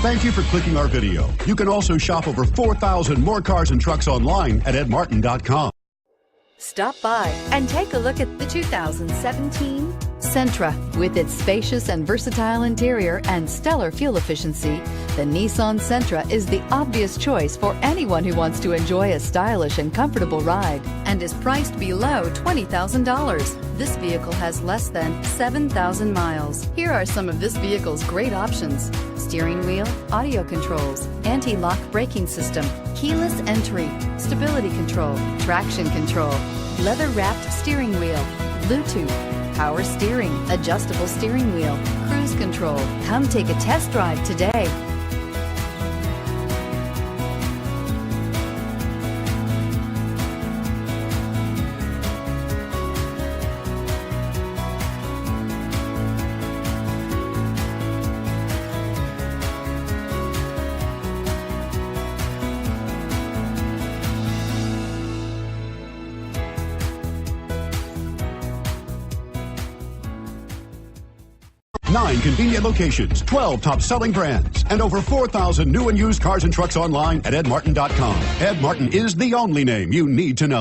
Thank you for clicking our video. You can also shop over 4,000 more cars and trucks online at edmartin.com. Stop by and take a look at the 2017 Sentra. With its spacious and versatile interior and stellar fuel efficiency, the Nissan Sentra is the obvious choice for anyone who wants to enjoy a stylish and comfortable ride and is priced below $20,000. This vehicle has less than 7,000 miles. Here are some of this vehicle's great options: steering wheel audio controls, anti-lock braking system, keyless entry, stability control, traction control, leather-wrapped steering wheel, Bluetooth, power steering, adjustable steering wheel, cruise control. Come take a test drive today. Nine convenient locations, 12 top-selling brands, and over 4,000 new and used cars and trucks online at edmartin.com. Ed Martin is the only name you need to know.